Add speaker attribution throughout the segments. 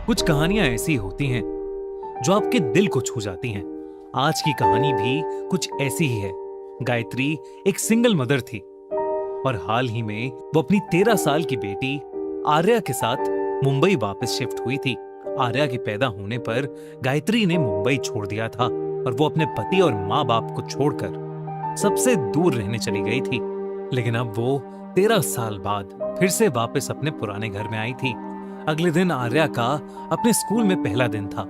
Speaker 1: कुछ कहानियां ऐसी होती हैं जो आपके दिल को छू जाती हैं। आज की कहानी भी कुछ ऐसी ही है। गायत्री एक सिंगल मदर थी और हाल ही में वो अपनी 13 साल की बेटी आर्या के साथ मुंबई वापस शिफ्ट हुई थी। आर्या के पैदा होने पर गायत्री ने मुंबई छोड़ दिया था और वो अपने पति और माँ बाप को छोड़कर सबसे दूर रहने चली गई थी। लेकिन अब वो 13 साल बाद फिर से वापस अपने पुराने घर में आई थी। अगले दिन आर्या का अपने स्कूल में पहला दिन था,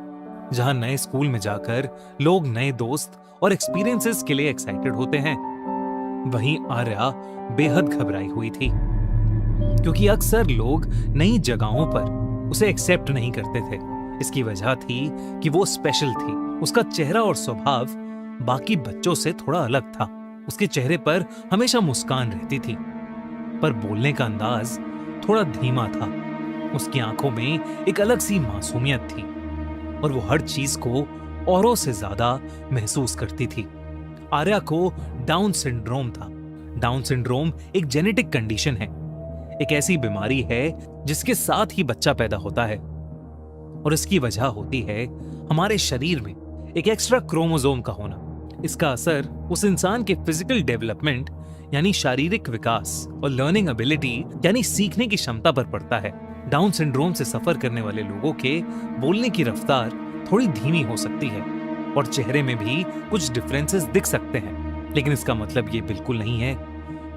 Speaker 1: जहां नए स्कूल में जाकर लोग नए दोस्त और एक्सपीरियंसेस के लिए एक्साइटेड होते हैं। वहीं आर्या बेहद घबराई हुई थी, क्योंकि अक्सर लोग नई जगहों पर उसे एक्सेप्ट नहीं करते थे। इसकी वजह थी कि वो स्पेशल थी। उसका चेहरा और स्वभाव बाकी बच्चों से थोड़ा अलग था। उसके चेहरे पर हमेशा मुस्कान रहती थी, पर बोलने का अंदाज थोड़ा धीमा था। उसकी आंखों में एक अलग सी मासूमियत थी और वो हर चीज को औरों से ज्यादा महसूस करती थी। आर्या को डाउन सिंड्रोम था। डाउन सिंड्रोम एक जेनेटिक कंडीशन है, एक ऐसी बीमारी है जिसके साथ ही बच्चा पैदा होता है और इसकी वजह होती है हमारे शरीर में एक एक्स्ट्रा क्रोमोसोम का होना। इसका असर उस इंसान के फिजिकल डेवलपमेंट यानी शारीरिक विकास और लर्निंग एबिलिटी यानी सीखने की क्षमता पर पड़ता है। डाउन सिंड्रोम से सफर करने वाले लोगों के बोलने की रफ्तार थोड़ी धीमी हो सकती है और चेहरे में भी कुछ डिफरेंसेस दिख सकते हैं, लेकिन इसका मतलब ये बिल्कुल नहीं है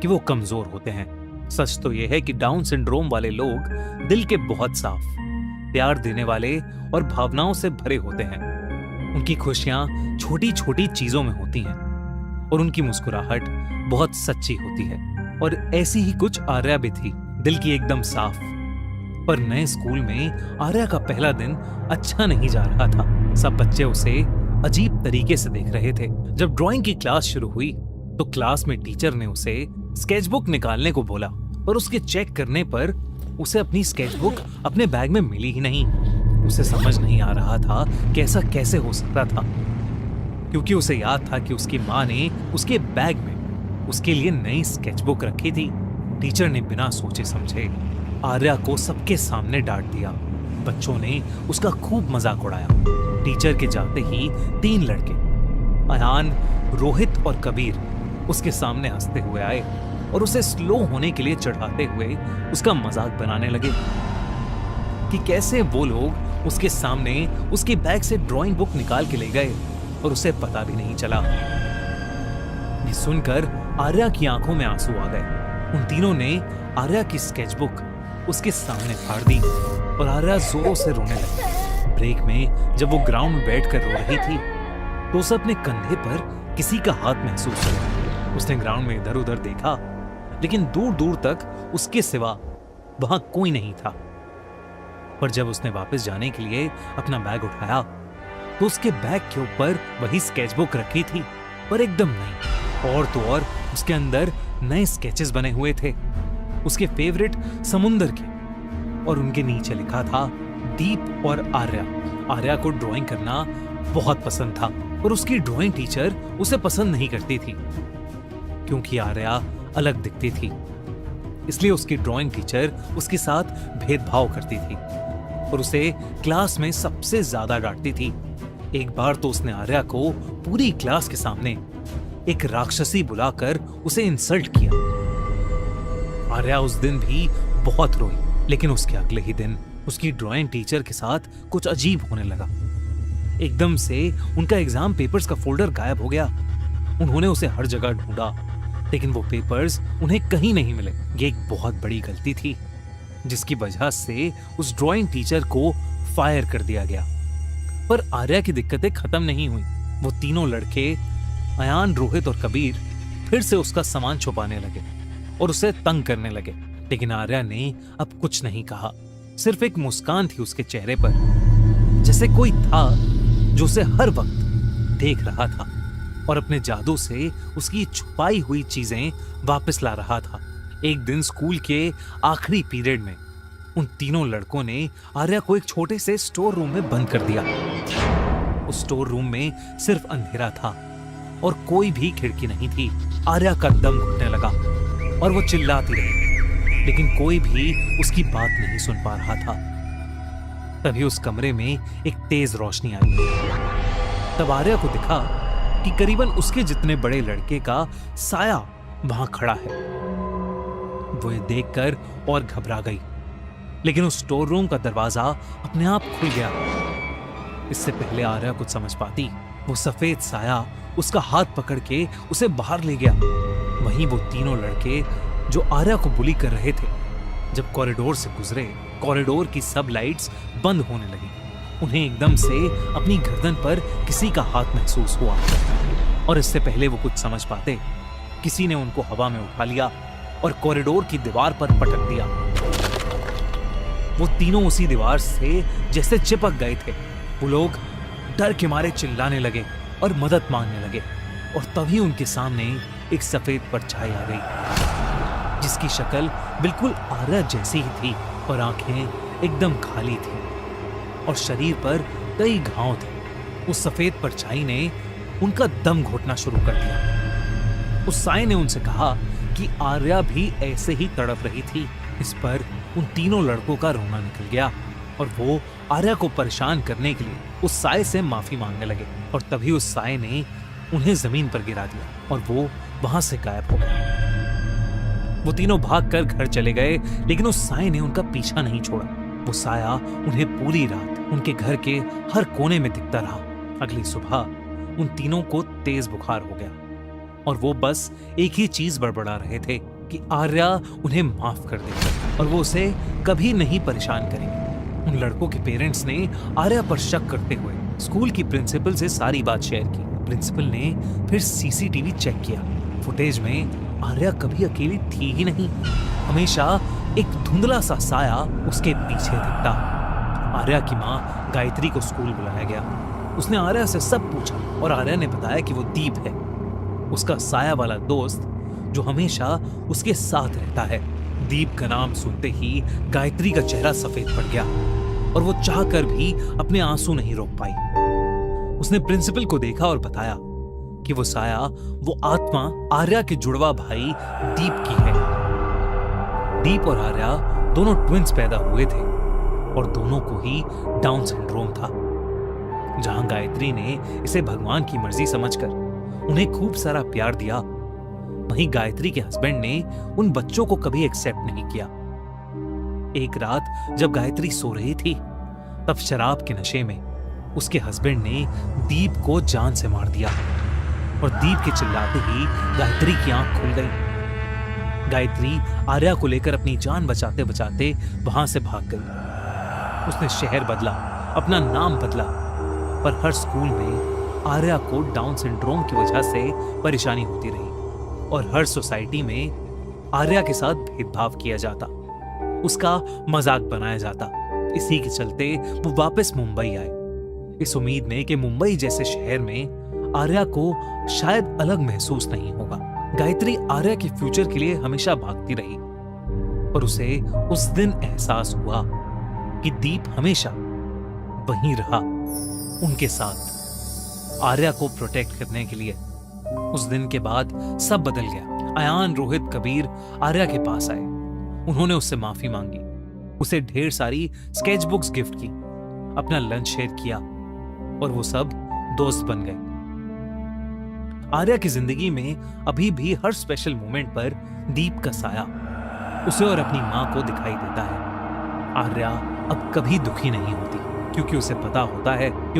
Speaker 1: कि वो कमजोर होते हैं। सच तो ये है कि डाउन सिंड्रोम वाले लोग दिल के बहुत साफ, प्यार देने वाले और भावनाओं से भरे होते हैं। उनकी खुशियां छोटी छोटी चीजों में होती हैं और उनकी मुस्कुराहट बहुत सच्ची होती है। और ऐसी ही कुछ आर्या भी थी, दिल की एकदम साफ। पर नए स्कूल में आर्या का पहला दिन अच्छा नहीं जा रहा था। सब बच्चे उसे अजीब तरीके से देख रहे थे। जब ड्राइंग की क्लास शुरू हुई तो क्लास में टीचर ने उसे स्केचबुक निकालने को बोला, पर उसके चेक करने पर उसे अपनी स्केचबुक अपने बैग में मिली ही नहीं। उसे समझ नहीं आ रहा था कि ऐसा कैसे हो सकता था, क्योंकि उसे याद था कि उसकी माँ ने उसके बैग में उसके लिए नई स्केचबुक रखी थी। टीचर ने बिना सोचे समझे आर्या को सबके सामने डांट दिया। बच्चों ने उसका खूब मजाक उड़ाया। टीचर के जाते ही 3 लड़के अयान, रोहित और कबीर उसके सामने हंसते हुए आए और उसे स्लो होने के लिए चढ़ाते हुए उसका मजाक बनाने लगे कि कैसे वो लोग उसके सामने उसके बैग से ड्राइंग बुक निकाल के ले गए और उसे पता भी नहीं चला। ये सुनकर आर्या की आंखों में आंसू आ गए। उन तीनों ने आर्या की स्केचबुक उसके सामने फाड़ दी और आर्या जोरों से रोने लगी। ब्रेक में जब वो ग्राउंड में बैठकर रो रही थी तो उसे अपने कंधे पर किसी का हाथ महसूस हुआ। उसने ग्राउंड में इधर उधर देखा, लेकिन दूर दूर तक उसके सिवा वहां कोई नहीं था। पर जब उसने वापस जाने के लिए अपना बैग उठाया तो उसके बैग के ऊपर वही स्केचबुक रखी थी, पर एकदम नहीं। और तो और उसके अंदर नए स्केचेस बने हुए थे, उसके फेवरेट समुंदर के, और उनके नीचे लिखा था दीप और आर्या। आर्या को ड्राइंग करना बहुत पसंद था और उसकी ड्राइंग टीचर उसे पसंद नहीं करती थी, क्योंकि आर्या अलग दिखती थी। इसलिए उसकी ड्राइंग टीचर उसके साथ भेदभाव करती थी और उसे क्लास में सबसे ज्यादा डांटती थी। एक बार तो उसने आर्या को पूरी क्लास के सामने एक राक्षसी बुलाकर उसे इंसल्ट किया। आर्या उस दिन भी बहुत रोई, लेकिन उसके अगले ही दिन उसकी ड्राइंग टीचर के साथ कुछ अजीब होने लगा। एकदम से उनका एग्जाम पेपर्स का फोल्डर गायब हो गया। उन्होंने उसे हर जगह ढूंढा, लेकिन वो पेपर्स उन्हें कहीं नहीं मिले। ये एक बहुत बड़ी गलती थी, जिसकी वजह से उस ड्राइंग टीचर को फायर कर दिया गया। पर आर्या की दिक्कतें खत्म नहीं हुई। वो तीनों लड़के अयान, रोहित और कबीर फिर से उसका सामान छुपाने लगे और उसे तंग करने लगे। लेकिन आर्या ने अब कुछ नहीं कहा, सिर्फ एक मुस्कान थी उसके चेहरे पर, जैसे कोई था जो उसे हर वक्त देख रहा था और अपने जादू से उसकी छुपाई हुई चीजें वापस ला रहा था। एक दिन स्कूल के आखिरी पीरियड में उन तीनों लड़कों ने आर्या को एक छोटे से स्टोर रूम में बंद कर दिया। उस स्टोर रूम में सिर्फ अंधेरा था और कोई भी खिड़की नहीं थी। आर्या का दम घुटने लगा और वो चिल्लाती रही, लेकिन कोई भी उसकी बात नहीं सुन पा रहा था। तभी उस कमरे में एक तेज रोशनी आई। तब आर्या को दिखा कि करीबन उसके जितने बड़े लड़के का साया वहां खड़ा है। वो ये देखकर और घबरा गई, लेकिन उस स्टोर रूम का दरवाजा अपने आप खुल गया। इससे पहले आर्या कुछ समझ पाती, वो सफेद साया उसका हाथ पकड़ के उसे बाहर ले गया। वहीं वो तीनों लड़के जो आर्या को बुली कर रहे थे, जब कॉरिडोर से गुजरे, कॉरिडोर की सब लाइट्स बंद होने लगी। उन्हें एकदम से अपनी गर्दन पर किसी का हाथ महसूस हुआ, और इससे पहले वो कुछ समझ पाते, किसी ने उनको हवा में उठा लिया और कॉरिडोर की दीवार पर पटक दिया। वो तीनों उसी दीवार से जैसे चिपक गए थे। वो लोग डर के मारे चिल्लाने लगे और मदद मांगने लगे, और तभी उनके सामने एक सफेद परछाई आ गई, जिसकी शक्ल बिल्कुल आर्या जैसी ही थी, और आंखें एकदम खाली थी, और शरीर पर कई घाव थे। उस सफेद परछाई ने उनका दम घोटना शुरू कर दिया। उस साए ने उनसे कहा कि आर्या भी ऐसे ही तड़प रही थी। इस पर उन तीनों लड़कों का रोना निकल गया, और वो आर्या को परेशान करने के लिए उस साए से माफी मांगने लगे। और तभी उस साए ने उन्हें जमीन पर गिरा दिया, और वो वहां से गायब हो गया। वो तीनों भागकर घर चले गए, लेकिन उस साए ने उनका पीछा नहीं छोड़ा। वो साया उन्हें पूरी रात उनके घर के हर कोने में दिखता रहा। अगली सुबह उन तीनों को तेज बुखार हो गया, और वो बस एक ही चीज बड़बड़ा रहे थे कि आर्या उन्हें माफ कर दे और वो उसे कभी नहीं परेशान करेंगे। उन लड़कों के पेरेंट्स ने आर्या पर शक करते हुए स्कूल की प्रिंसिपल से सारी बात शेयर की। प्रिंसिपल ने फिर सीसीटीवी चेक किया। फुटेज में आर्या कभी अकेली थी ही नहीं, हमेशा एक धुंधला सा साया उसके पीछे दिखता। आर्या की माँ गायत्री को स्कूल बुलाया गया। उसने आर्या से सब पूछा, और आर्या ने बताया कि वो दीप है, उसका साया वाला दोस्त जो हमेशा उसके साथ रहता है। दीप का नाम सुनते ही गायत्री का चेहरा सफेद पड़ गया, और वो चाहकर भी अपने आंसू नहीं रोक पाई। उसने प्रिंसिपल को देखा और बताया कि वो साया, वो आत्मा आर्या के जुड़वा भाई दीप की है। दीप और आर्या दोनों ट्विंस पैदा हुए थे, और दोनों को ही डाउन सिंड्रोम था। जहां गायत्री ने इसे भगवान की मर्जी समझकर उन्हें खूब सारा प्यार दिया, वहीं गायत्री के हस्बैंड ने उन बच्चों को कभी एक्सेप्ट नहीं किया। एक रात जब गायत्री सो रही थी, तब शराब के नशे में उसके हस्बैंड ने दीप को जान से मार दिया, और दीप के चिल्लाते ही गायत्री की आंख खुल गई। गायत्री आर्या को लेकर अपनी जान बचाते बचाते वहां से भाग गई। उसने शहर बदला, अपना नाम बदला, पर हर स्कूल में आर्या को डाउन सिंड्रोम की वजह से परेशानी होती रही, और हर सोसाइटी में आर्या के साथ भेदभाव किया जाता, उसका मजाक बनाया जाता। इसी के चलते वो वापस मुंबई आए, इस उम्मीद में कि मुंबई जैसे शहर में आर्या को शायद अलग महसूस नहीं होगा। गायत्री आर्या के फ्यूचर के लिए हमेशा भागती रही, पर उसे उस दिन एहसास हुआ कि दीप हमेशा वहीं रहा, उनके साथ, आर्या को प्रोटेक्ट करने के लिए। उस दिन के बाद सब बदल गया। अयान, रोहित, कबीर आर्या के पास आए। उन्होंने उससे माफी मांगी, उसे ढेर सारी स्केच बुक्स गिफ्ट की, अपना लंच शेयर किया, और वो सब दोस्त बन गए। आर्या की जिंदगी में अभी भी हर स्पेशल मोमेंट पर दीप का साया उसे और अपनी मां को दिखाई देता है। आर्या अब कभी दुखी नहीं होती, क्योंकि उसे पता होता है कि